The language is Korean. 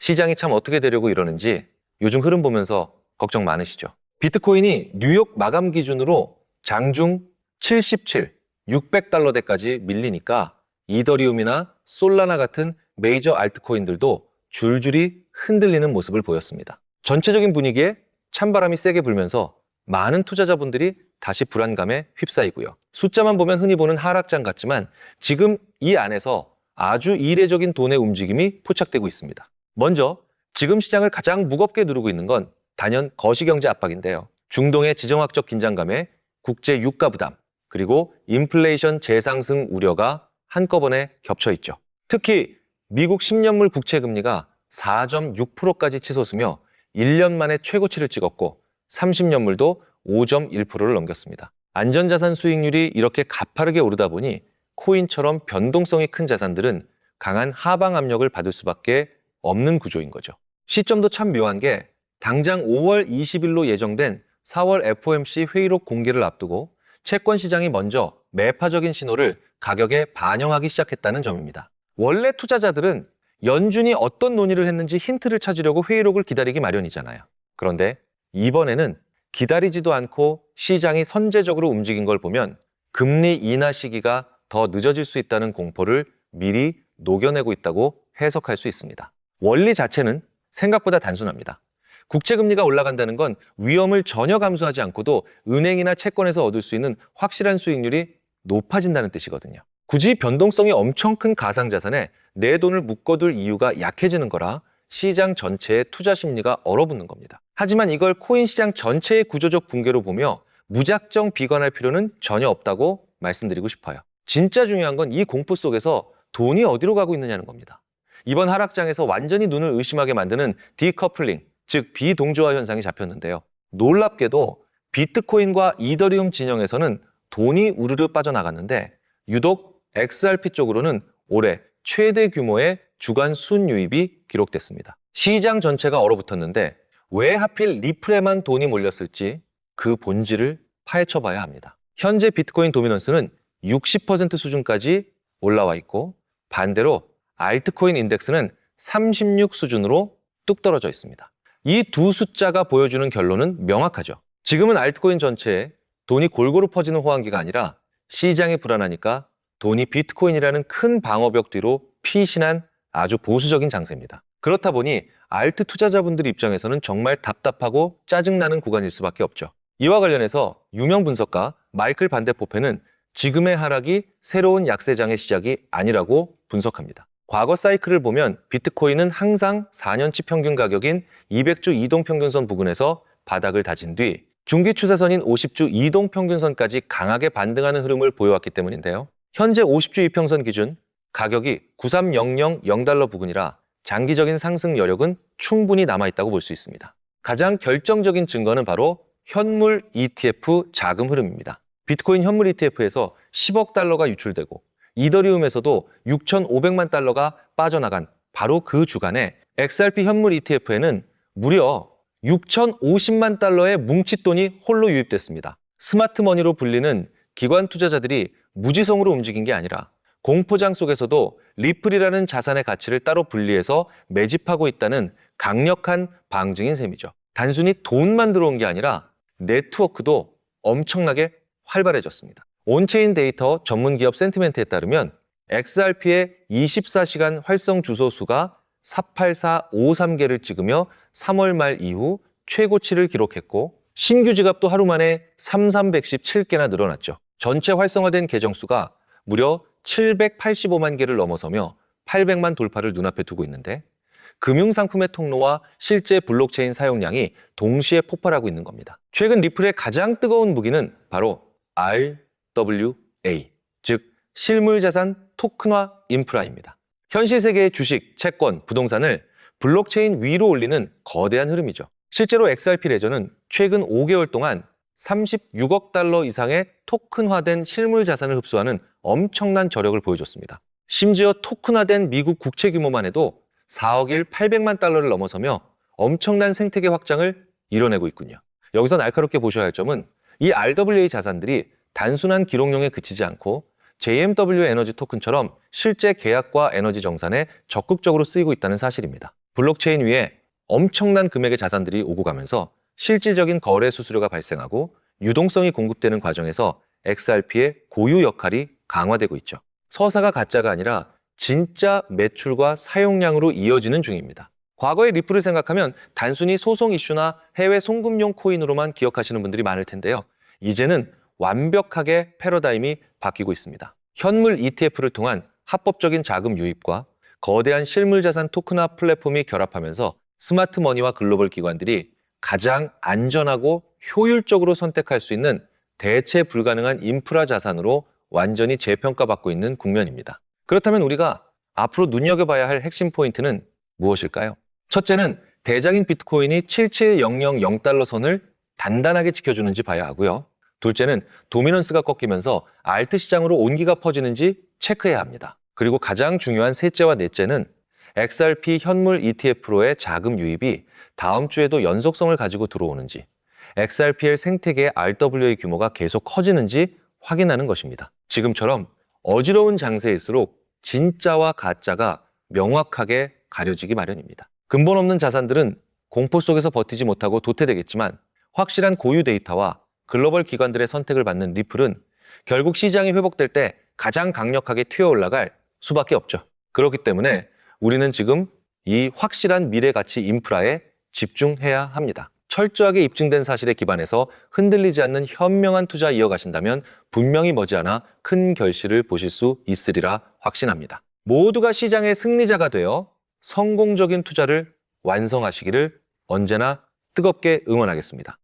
시장이 참 어떻게 되려고 이러는지 요즘 흐름 보면서 걱정 많으시죠? 비트코인이 뉴욕 마감 기준으로 장중 77, 600달러대까지 밀리니까 이더리움이나 솔라나 같은 메이저 알트코인들도 줄줄이 흔들리는 모습을 보였습니다. 전체적인 분위기에 찬바람이 세게 불면서 많은 투자자분들이 다시 불안감에 휩싸이고요. 숫자만 보면 흔히 보는 하락장 같지만 지금 이 안에서 아주 이례적인 돈의 움직임이 포착되고 있습니다. 먼저 지금 시장을 가장 무겁게 누르고 있는 건 단연 거시경제 압박인데요. 중동의 지정학적 긴장감에 국제 유가 부담, 그리고 인플레이션 재상승 우려가 한꺼번에 겹쳐 있죠. 특히 미국 10년물 국채 금리가 4.6%까지 치솟으며 1년 만에 최고치를 찍었고 30년물도 5.1%를 넘겼습니다. 안전자산 수익률이 이렇게 가파르게 오르다 보니 코인처럼 변동성이 큰 자산들은 강한 하방 압력을 받을 수밖에 없는 구조인 거죠. 시점도 참 묘한 게 당장 5월 20일로 예정된 4월 FOMC 회의록 공개를 앞두고 채권 시장이 먼저 매파적인 신호를 가격에 반영하기 시작했다는 점입니다. 원래 투자자들은 연준이 어떤 논의를 했는지 힌트를 찾으려고 회의록을 기다리기 마련이잖아요. 그런데 이번에는 기다리지도 않고 시장이 선제적으로 움직인 걸 보면 금리 인하 시기가 더 늦어질 수 있다는 공포를 미리 녹여내고 있다고 해석할 수 있습니다. 원리 자체는 생각보다 단순합니다. 국채금리가 올라간다는 건 위험을 전혀 감수하지 않고도 은행이나 채권에서 얻을 수 있는 확실한 수익률이 높아진다는 뜻이거든요. 굳이 변동성이 엄청 큰 가상자산에 내 돈을 묶어둘 이유가 약해지는 거라 시장 전체의 투자 심리가 얼어붙는 겁니다. 하지만 이걸 코인 시장 전체의 구조적 붕괴로 보며 무작정 비관할 필요는 전혀 없다고 말씀드리고 싶어요. 진짜 중요한 건 이 공포 속에서 돈이 어디로 가고 있느냐는 겁니다. 이번 하락장에서 완전히 눈을 의심하게 만드는 디커플링, 즉 비동조화 현상이 잡혔는데요. 놀랍게도 비트코인과 이더리움 진영에서는 돈이 우르르 빠져나갔는데 유독 XRP 쪽으로는 올해 최대 규모의 주간 순유입이 기록됐습니다. 시장 전체가 얼어붙었는데 왜 하필 리플에만 돈이 몰렸을지 그 본질을 파헤쳐봐야 합니다. 현재 비트코인 도미넌스는 60% 수준까지 올라와 있고 반대로 알트코인 인덱스는 36 수준으로 뚝 떨어져 있습니다. 이 두 숫자가 보여주는 결론은 명확하죠. 지금은 알트코인 전체에 돈이 골고루 퍼지는 호황기가 아니라 시장이 불안하니까 돈이 비트코인이라는 큰 방어벽 뒤로 피신한 아주 보수적인 장세입니다. 그렇다 보니 알트 투자자분들 입장에서는 정말 답답하고 짜증나는 구간일 수밖에 없죠. 이와 관련해서 유명 분석가 마이클 반데포페는 지금의 하락이 새로운 약세장의 시작이 아니라고 분석합니다. 과거 사이클을 보면 비트코인은 항상 4년치 평균 가격인 200주 이동평균선 부근에서 바닥을 다진 뒤 중기 추세선인 50주 이동평균선까지 강하게 반등하는 흐름을 보여왔기 때문인데요. 현재 50주 이평선 기준 가격이 93000달러 부근이라 장기적인 상승 여력은 충분히 남아있다고 볼 수 있습니다. 가장 결정적인 증거는 바로 현물 ETF 자금 흐름입니다. 비트코인 현물 ETF에서 10억 달러가 유출되고 이더리움에서도 6,500만 달러가 빠져나간 바로 그 주간에 XRP 현물 ETF에는 무려 6,050만 달러의 뭉칫돈이 홀로 유입됐습니다. 스마트머니로 불리는 기관 투자자들이 무지성으로 움직인 게 아니라 공포장 속에서도 리플이라는 자산의 가치를 따로 분리해서 매집하고 있다는 강력한 방증인 셈이죠. 단순히 돈만 들어온 게 아니라 네트워크도 엄청나게 활발해졌습니다. 온체인 데이터 전문기업 센티멘트에 따르면 XRP의 24시간 활성 주소 수가 48453개를 찍으며 3월 말 이후 최고치를 기록했고 신규 지갑도 하루 만에 3317개나 늘어났죠. 전체 활성화된 계정 수가 무려 785만 개를 넘어서며 800만 돌파를 눈앞에 두고 있는데 금융상품의 통로와 실제 블록체인 사용량이 동시에 폭발하고 있는 겁니다. 최근 리플의 가장 뜨거운 무기는 바로 RWA, 즉 실물자산 토큰화 인프라입니다. 현실 세계의 주식, 채권, 부동산을 블록체인 위로 올리는 거대한 흐름이죠. 실제로 XRP 레저는 최근 5개월 동안 36억 달러 이상의 토큰화된 실물 자산을 흡수하는 엄청난 저력을 보여줬습니다. 심지어 토큰화된 미국 국채 규모만 해도 4억 800만 달러를 넘어서며 엄청난 생태계 확장을 이뤄내고 있군요. 여기서 날카롭게 보셔야 할 점은 이 RWA 자산들이 단순한 기록용에 그치지 않고 JMW 에너지 토큰처럼 실제 계약과 에너지 정산에 적극적으로 쓰이고 있다는 사실입니다. 블록체인 위에 엄청난 금액의 자산들이 오고 가면서 실질적인 거래 수수료가 발생하고 유동성이 공급되는 과정에서 XRP의 고유 역할이 강화되고 있죠. 서사가 가짜가 아니라 진짜 매출과 사용량으로 이어지는 중입니다. 과거의 리플을 생각하면 단순히 소송 이슈나 해외 송금용 코인으로만 기억하시는 분들이 많을 텐데요. 이제는 완벽하게 패러다임이 바뀌고 있습니다. 현물 ETF를 통한 합법적인 자금 유입과 거대한 실물자산 토큰화 플랫폼이 결합하면서 스마트 머니와 글로벌 기관들이 가장 안전하고 효율적으로 선택할 수 있는 대체 불가능한 인프라 자산으로 완전히 재평가받고 있는 국면입니다. 그렇다면 우리가 앞으로 눈여겨봐야 할 핵심 포인트는 무엇일까요? 첫째는 대장인 비트코인이 77000달러 선을 단단하게 지켜주는지 봐야 하고요. 둘째는 도미넌스가 꺾이면서 알트 시장으로 온기가 퍼지는지 체크해야 합니다. 그리고 가장 중요한 셋째와 넷째는 XRP 현물 ETF로의 자금 유입이 다음 주에도 연속성을 가지고 들어오는지, XRPL 생태계의 RWA 규모가 계속 커지는지 확인하는 것입니다. 지금처럼 어지러운 장세일수록 진짜와 가짜가 명확하게 가려지기 마련입니다. 근본 없는 자산들은 공포 속에서 버티지 못하고 도태되겠지만 확실한 고유 데이터와 글로벌 기관들의 선택을 받는 리플은 결국 시장이 회복될 때 가장 강력하게 튀어 올라갈 수밖에 없죠. 그렇기 때문에 우리는 지금 이 확실한 미래 가치 인프라에 집중해야 합니다. 철저하게 입증된 사실에 기반해서 흔들리지 않는 현명한 투자 이어가신다면 분명히 머지않아 큰 결실을 보실 수 있으리라 확신합니다. 모두가 시장의 승리자가 되어 성공적인 투자를 완성하시기를 언제나 뜨겁게 응원하겠습니다.